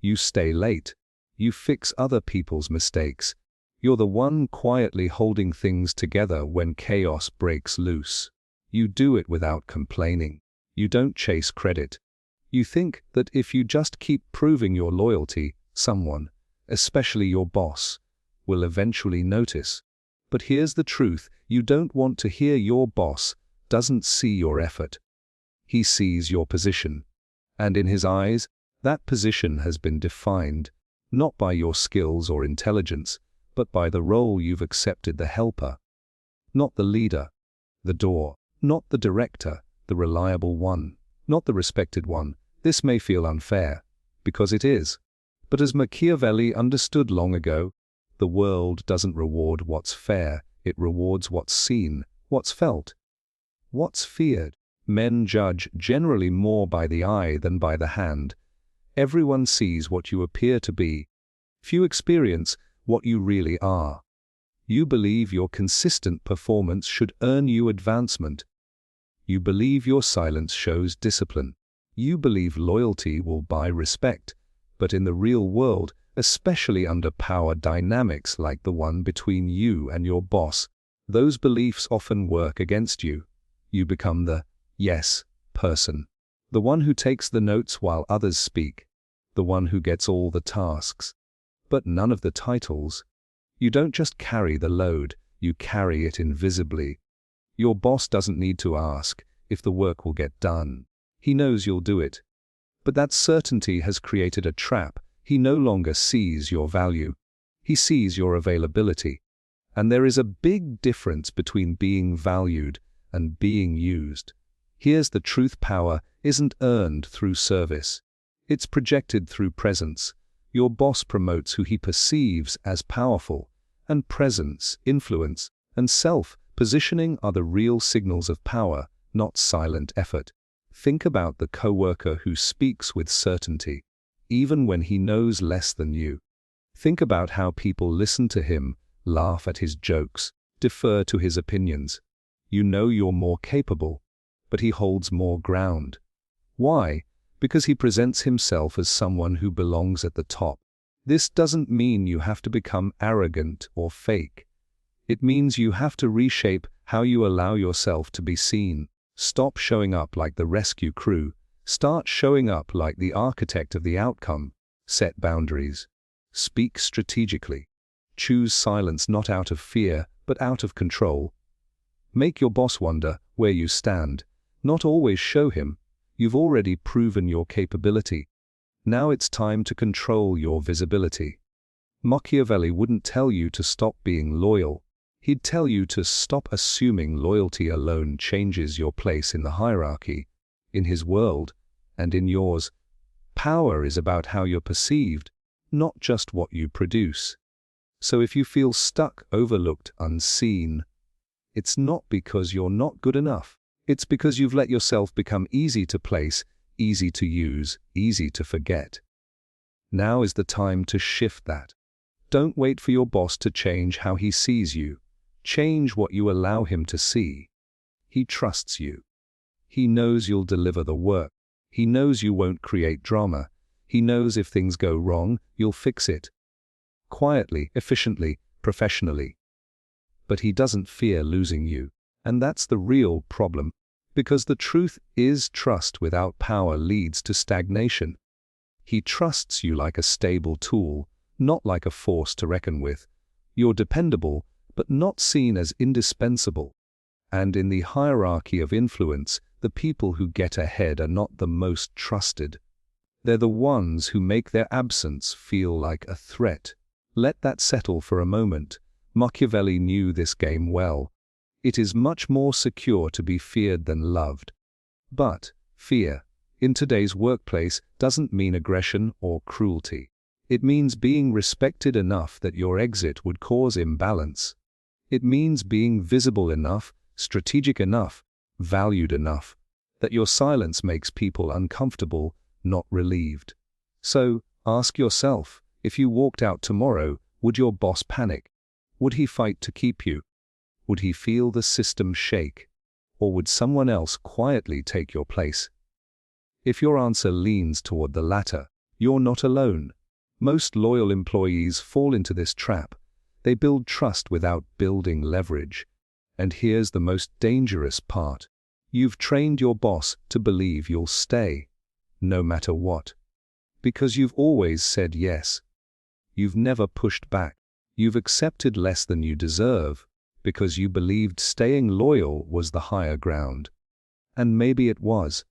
You stay late. You fix other people's mistakes. You're the one quietly holding things together when chaos breaks loose. You do it without complaining. You don't chase credit. You think that if you just keep proving your loyalty, someone, especially your boss, will eventually notice. But here's the truth: you don't want to hear. Your boss doesn't see your effort. He sees your position. And in his eyes, that position has been defined, not by your skills or intelligence, but by the role you've accepted: the helper, not the leader; the door, not the director; the reliable one, not the respected one. This may feel unfair, because it is. But as Machiavelli understood long ago, the world doesn't reward what's fair, it rewards what's seen, what's felt, what's feared. Men judge generally more by the eye than by the hand. Everyone sees what you appear to be. Few experience what you really are. You believe your consistent performance should earn you advancement. You believe your silence shows discipline. You believe loyalty will buy respect. But in the real world, especially under power dynamics like the one between you and your boss, those beliefs often work against you. You become the yes person, the one who takes the notes while others speak, the one who gets all the tasks, but none of the titles. You don't just carry the load, you carry it invisibly. Your boss doesn't need to ask if the work will get done. He knows you'll do it. But that certainty has created a trap. He no longer sees your value. He sees your availability. And there is a big difference between being valued and being used. Here's the truth: power isn't earned through service. It's projected through presence. Your boss promotes who he perceives as powerful, and presence, influence, and self-positioning are the real signals of power, not silent effort. Think about the coworker who speaks with certainty, even when he knows less than you. Think about how people listen to him, laugh at his jokes, defer to his opinions. You know you're more capable, but he holds more ground. Why? Because he presents himself as someone who belongs at the top. This doesn't mean you have to become arrogant or fake. It means you have to reshape how you allow yourself to be seen. Stop showing up like the rescue crew. Start showing up like the architect of the outcome. Set boundaries. Speak strategically. Choose silence not out of fear, but out of control. Make your boss wonder where you stand. Not always show him. You've already proven your capability. Now it's time to control your visibility. Machiavelli wouldn't tell you to stop being loyal. He'd tell you to stop assuming loyalty alone changes your place in the hierarchy. In his world, and in yours, power is about how you're perceived, not just what you produce. So if you feel stuck, overlooked, unseen, it's not because you're not good enough. It's because you've let yourself become easy to place, easy to use, easy to forget. Now is the time to shift that. Don't wait for your boss to change how he sees you. Change what you allow him to see. He trusts you. He knows you'll deliver the work. He knows you won't create drama. He knows if things go wrong, you'll fix it. Quietly, efficiently, professionally. But he doesn't fear losing you. And that's the real problem. Because the truth is, trust without power leads to stagnation. He trusts you like a stable tool, not like a force to reckon with. You're dependable, but not seen as indispensable. And in the hierarchy of influence, the people who get ahead are not the most trusted. They're the ones who make their absence feel like a threat. Let that settle for a moment. Machiavelli knew this game well. It is much more secure to be feared than loved. But fear, in today's workplace, doesn't mean aggression or cruelty. It means being respected enough that your exit would cause imbalance. It means being visible enough, strategic enough, valued enough, that your silence makes people uncomfortable, not relieved. So, ask yourself, if you walked out tomorrow, would your boss panic? Would he fight to keep you? Would he feel the system shake? Or would someone else quietly take your place? If your answer leans toward the latter, you're not alone. Most loyal employees fall into this trap. They build trust without building leverage. And here's the most dangerous part. You've trained your boss to believe you'll stay, no matter what. Because you've always said yes. You've never pushed back. You've accepted less than you deserve, because you believed staying loyal was the higher ground. And maybe it was.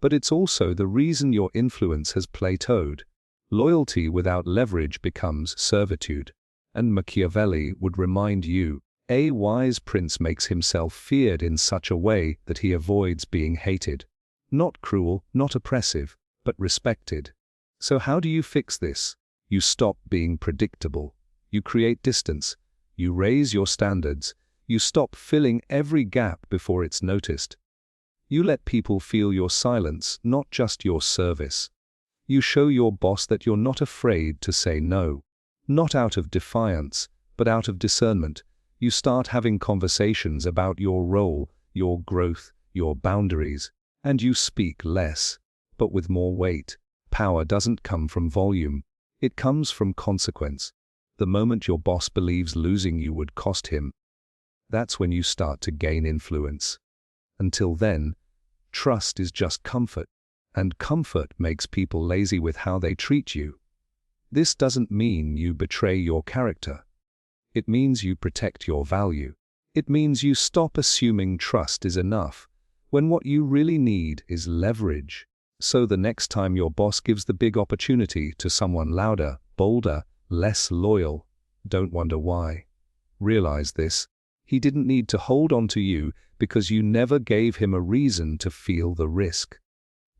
But it's also the reason your influence has plateaued. Loyalty without leverage becomes servitude. And Machiavelli would remind you, a wise prince makes himself feared in such a way that he avoids being hated. Not cruel, not oppressive, but respected. So how do you fix this? You stop being predictable. You create distance. You raise your standards. You stop filling every gap before it's noticed. You let people feel your silence, not just your service. You show your boss that you're not afraid to say no. Not out of defiance, but out of discernment. You start having conversations about your role, your growth, your boundaries, and you speak less, but with more weight. Power doesn't come from volume. It comes from consequence. The moment your boss believes losing you would cost him, that's when you start to gain influence. Until then, trust is just comfort, and comfort makes people lazy with how they treat you. This doesn't mean you betray your character. It means you protect your value. It means you stop assuming trust is enough, when what you really need is leverage. So the next time your boss gives the big opportunity to someone louder, bolder, less loyal, don't wonder why. Realize this. He didn't need to hold on to you because you never gave him a reason to feel the risk.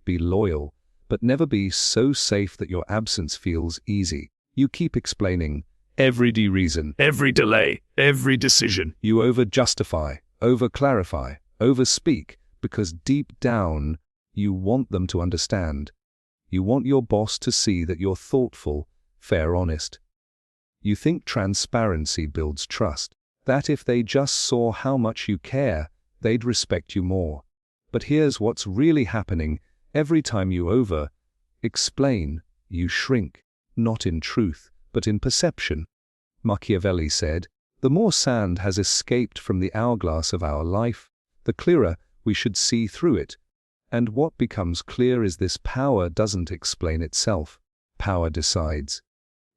Be loyal, but never be so safe that your absence feels easy. You keep explaining every reason, Every delay, every decision. you over-justify, over-clarify, over-speak, because deep down, you want them to understand. You want your boss to see that you're thoughtful, fair, honest. You think transparency builds trust, that if they just saw how much you care, they'd respect you more. But here's what's really happening. Every time you over-explain, you shrink, not in truth, but in perception. Machiavelli said, the more sand has escaped from the hourglass of our life, the clearer we should see through it. And what becomes clear is this: power doesn't explain itself. Power decides.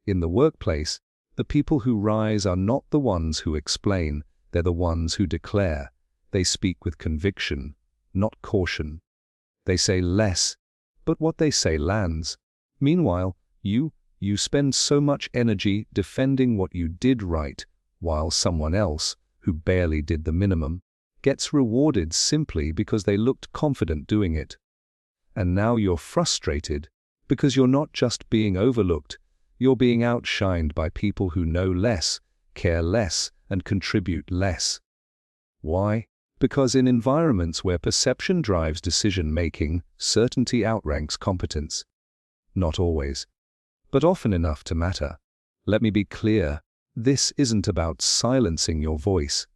In the workplace, the people who rise are not the ones who explain, they're the ones who declare. They speak with conviction, not caution. They say less, but what they say lands. Meanwhile, you spend so much energy defending what you did right, while someone else, who barely did the minimum, gets rewarded simply because they looked confident doing it. And now you're frustrated, because you're not just being overlooked, you're being outshined by people who know less, care less, and contribute less. Why? Because in environments where perception drives decision-making, certainty outranks competence. Not always, but often enough to matter. Let me be clear, this isn't about silencing your voice.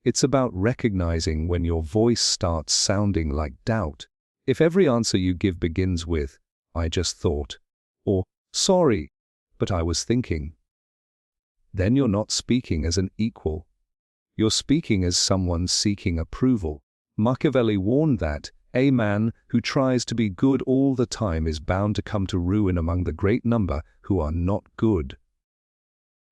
It's about recognizing when your voice starts sounding like doubt. If every answer you give begins with, "I just thought," or "Sorry, but I was thinking," then you're not speaking as an equal. You're speaking as someone seeking approval. Machiavelli warned that a man who tries to be good all the time is bound to come to ruin among the great number who are not good.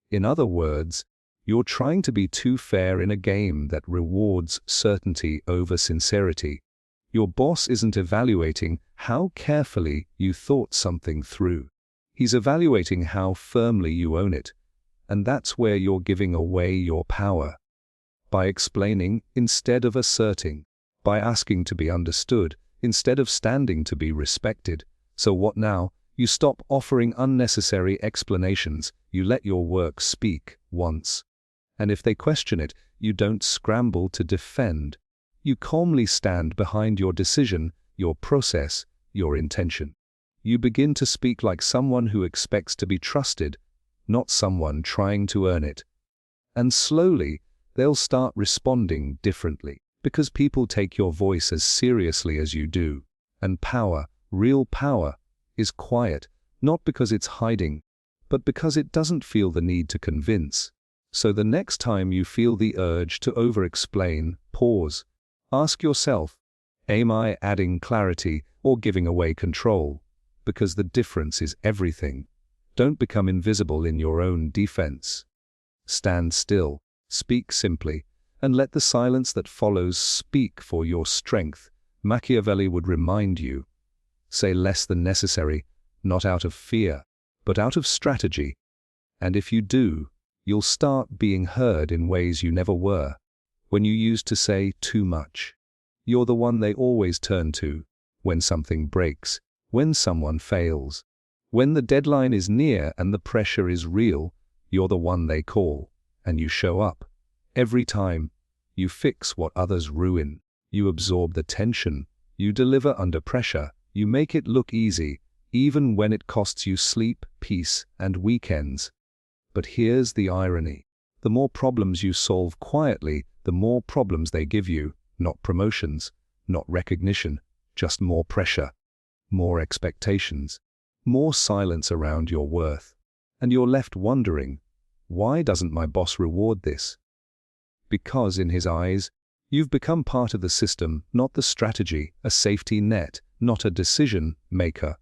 In other words, you're trying to be too fair in a game that rewards certainty over sincerity. Your boss isn't evaluating how carefully you thought something through. He's evaluating how firmly you own it. And that's where you're giving away your power. By explaining instead of asserting. By asking to be understood instead of standing to be respected. So what now? You stop offering unnecessary explanations. You let your work speak once. And if they question it, you don't scramble to defend. You calmly stand behind your decision, your process, your intention. You begin to speak like someone who expects to be trusted, not someone trying to earn it. And slowly, they'll start responding differently, because people take your voice as seriously as you do. And power, real power, is quiet, not because it's hiding, but because it doesn't feel the need to convince. So the next time you feel the urge to over-explain, pause. Ask yourself, am I adding clarity or giving away control? Because the difference is everything. Don't become invisible in your own defense. Stand still, speak simply, and let the silence that follows speak for your strength. Machiavelli would remind you. Say less than necessary, not out of fear, but out of strategy. And if you do, you'll start being heard in ways you never were. When you used to say too much, you're the one they always turn to. When something breaks, when someone fails, when the deadline is near and the pressure is real, you're the one they call, and you show up. Every time, you fix what others ruin. You absorb the tension. You deliver under pressure. You make it look easy, even when it costs you sleep, peace, and weekends. But here's the irony. The more problems you solve quietly, the more problems they give you. Not promotions, not recognition, just more pressure, more expectations, more silence around your worth. And you're left wondering, why doesn't my boss reward this? Because in his eyes, you've become part of the system, not the strategy, a safety net, not a decision maker,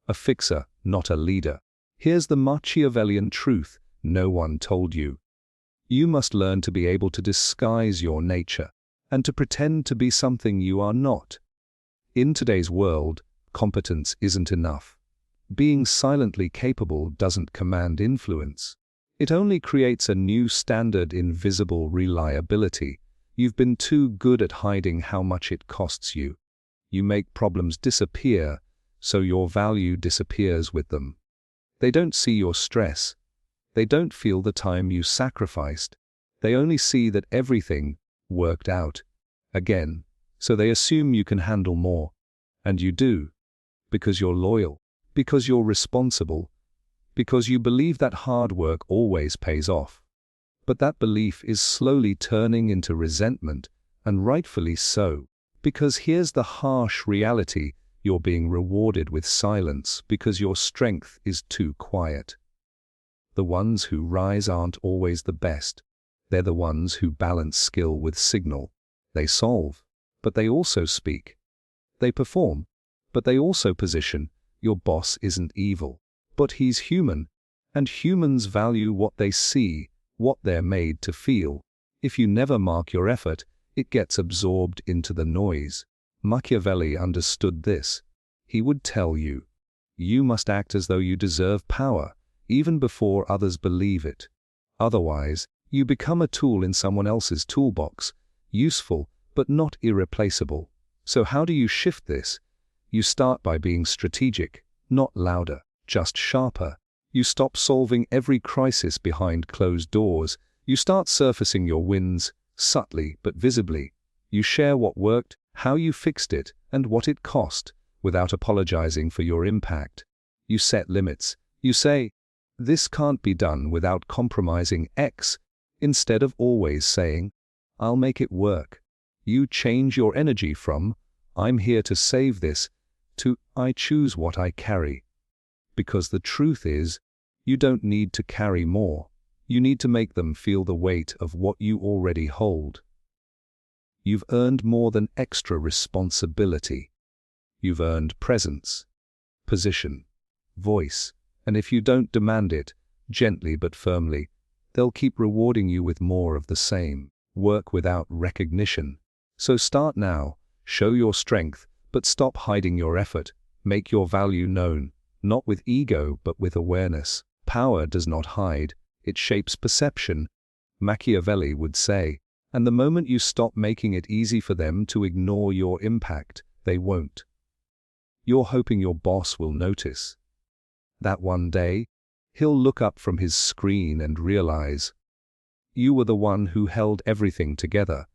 a fixer, not a leader. Here's the Machiavellian truth no one told you. You must learn to be able to disguise your nature and to pretend to be something you are not. In today's world, competence isn't enough. Being silently capable doesn't command influence. It only creates a new standard in visible reliability. You've been too good at hiding how much it costs you. You make problems disappear, so your value disappears with them. They don't see your stress. They don't feel the time you sacrificed. They only see that everything worked out. Again, so they assume you can handle more. And you do. Because you're loyal. Because you're responsible. Because you believe that hard work always pays off. But that belief is slowly turning into resentment, and rightfully so. Because here's the harsh reality, you're being rewarded with silence because your strength is too quiet. The ones who rise aren't always the best. They're the ones who balance skill with signal. They solve, but they also speak. They perform, but they also position. Your boss isn't evil, but he's human, and humans value what they see, what they're made to feel. If you never mark your effort, it gets absorbed into the noise. Machiavelli understood this. He would tell you, you must act as though you deserve power, even before others believe it. Otherwise, you become a tool in someone else's toolbox, useful, but not irreplaceable. So how do you shift this? You start by being strategic, not louder, just sharper. You stop solving every crisis behind closed doors. You start surfacing your wins, subtly but visibly. You share what worked, how you fixed it, and what it cost, without apologizing for your impact. You set limits. You say, this can't be done without compromising X, instead of always saying, I'll make it work. You change your energy from, I'm here to save this, to, I choose what I carry. Because the truth is, you don't need to carry more. You need to make them feel the weight of what you already hold. You've earned more than extra responsibility. You've earned presence, position, voice, and if you don't demand it, gently but firmly, they'll keep rewarding you with more of the same. Work without recognition. So start now, show your strength, but stop hiding your effort. Make your value known, not with ego but with awareness. Power does not hide, it shapes perception, Machiavelli would say. And the moment you stop making it easy for them to ignore your impact, they won't. You're hoping your boss will notice. That one day, he'll look up from his screen and realize, you were the one who held everything together.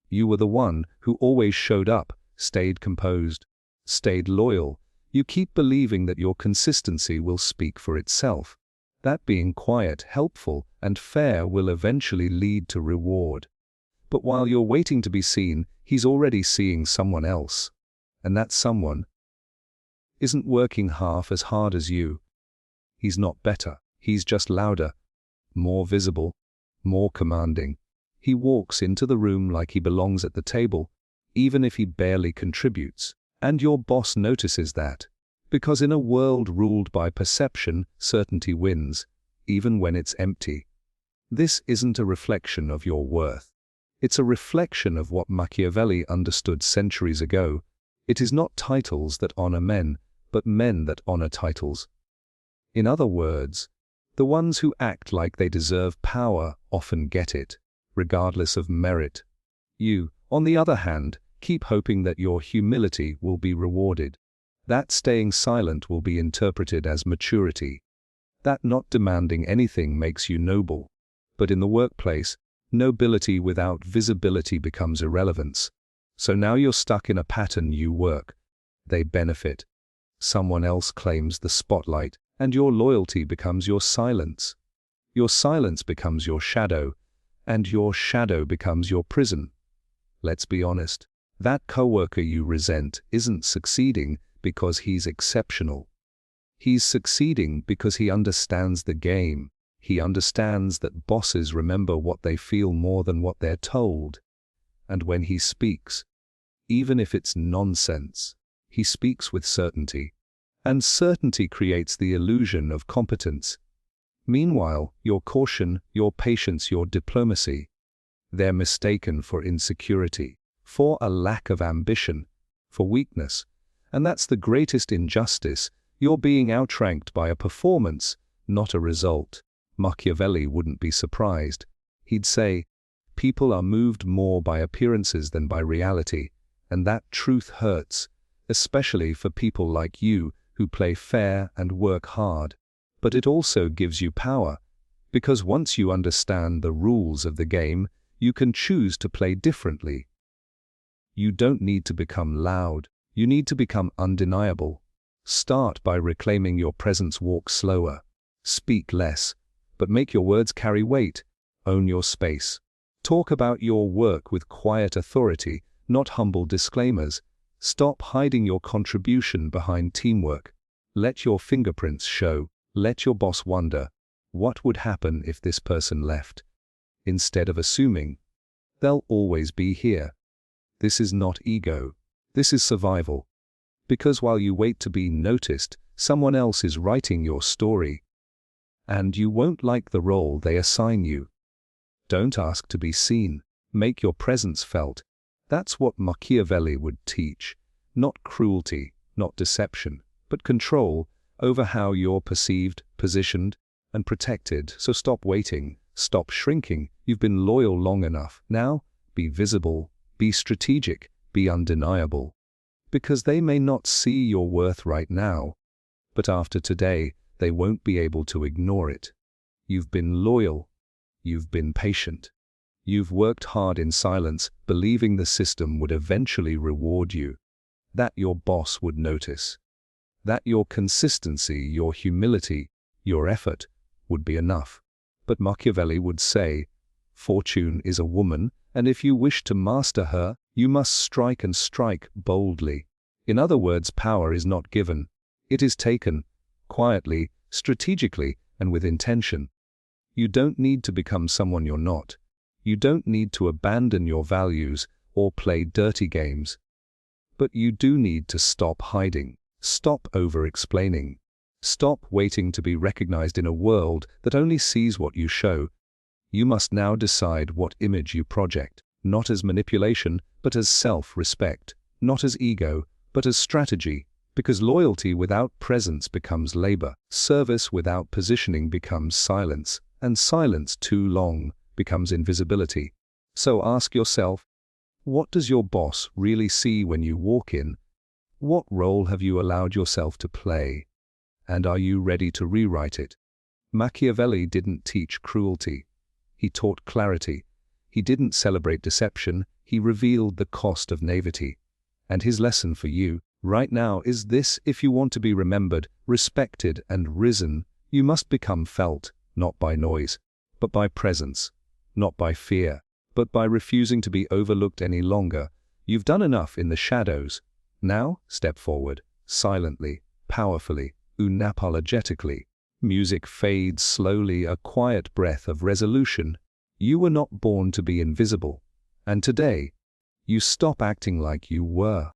You were the one who always showed up, stayed composed, stayed loyal. You keep believing that your consistency will speak for itself. That being quiet, helpful, and fair will eventually lead to reward. But while you're waiting to be seen, he's already seeing someone else. And that someone isn't working half as hard as you. He's not better. He's just louder, more visible, more commanding. He walks into the room like he belongs at the table, even if he barely contributes. And your boss notices that. Because in a world ruled by perception, certainty wins, even when it's empty. This isn't a reflection of your worth. It's a reflection of what Machiavelli understood centuries ago. It is not titles that honor men, but men that honor titles. In other words, the ones who act like they deserve power often get it, regardless of merit. You, on the other hand, keep hoping that your humility will be rewarded. That staying silent will be interpreted as maturity. That not demanding anything makes you noble. But in the workplace, nobility without visibility becomes irrelevance. So now you're stuck in a pattern. You work. They benefit. Someone else claims the spotlight, and your loyalty becomes your silence. Your silence becomes your shadow, and your shadow becomes your prison. Let's be honest. That coworker you resent isn't succeeding because he's exceptional. He's succeeding because he understands the game. He understands that bosses remember what they feel more than what they're told. And when he speaks, even if it's nonsense, he speaks with certainty. And certainty creates the illusion of competence. Meanwhile, your caution, your patience, your diplomacy, they're mistaken for insecurity, for a lack of ambition, for weakness. And that's the greatest injustice. You're being outranked by a performance, not a result. Machiavelli wouldn't be surprised. He'd say, people are moved more by appearances than by reality, and that truth hurts, especially for people like you who play fair and work hard. But it also gives you power, because once you understand the rules of the game, you can choose to play differently. You don't need to become loud. You need to become undeniable. Start by reclaiming your presence. Walk slower. Speak less, but make your words carry weight. Own your space. Talk about your work with quiet authority, not humble disclaimers. Stop hiding your contribution behind teamwork. Let your fingerprints show. Let your boss wonder, what would happen if this person left? Instead of assuming, they'll always be here. This is not ego. This is survival. Because while you wait to be noticed, someone else is writing your story. And you won't like the role they assign you. Don't ask to be seen. Make your presence felt. That's what Machiavelli would teach. Not cruelty, not deception, but control over how you're perceived, positioned, and protected. So stop waiting. Stop shrinking. You've been loyal long enough. Now, be visible, be strategic, be undeniable. Because they may not see your worth right now, but after today, they won't be able to ignore it. You've been loyal. You've been patient. You've worked hard in silence, believing the system would eventually reward you. That your boss would notice. That your consistency, your humility, your effort would be enough. But Machiavelli would say, fortune is a woman, and if you wish to master her, you must strike and strike boldly. In other words, power is not given. It is taken, quietly, strategically, and with intention. You don't need to become someone you're not. You don't need to abandon your values or play dirty games. But you do need to stop hiding. Stop over-explaining. Stop waiting to be recognized in a world that only sees what you show. You must now decide what image you project, not as manipulation, but as self-respect, not as ego, but as strategy, because loyalty without presence becomes labor, service without positioning becomes silence, and silence too long becomes invisibility. So ask yourself, what does your boss really see when you walk in? What role have you allowed yourself to play? And are you ready to rewrite it? Machiavelli didn't teach cruelty. He taught clarity. He didn't celebrate deception. He revealed the cost of naivety. And his lesson for you right now is this: if you want to be remembered, respected, and risen, you must become felt, not by noise, but by presence, not by fear, but by refusing to be overlooked any longer. You've done enough in the shadows. Now, step forward, silently, powerfully, unapologetically. Music fades slowly, a quiet breath of resolution. You were not born to be invisible, and today, you stop acting like you were.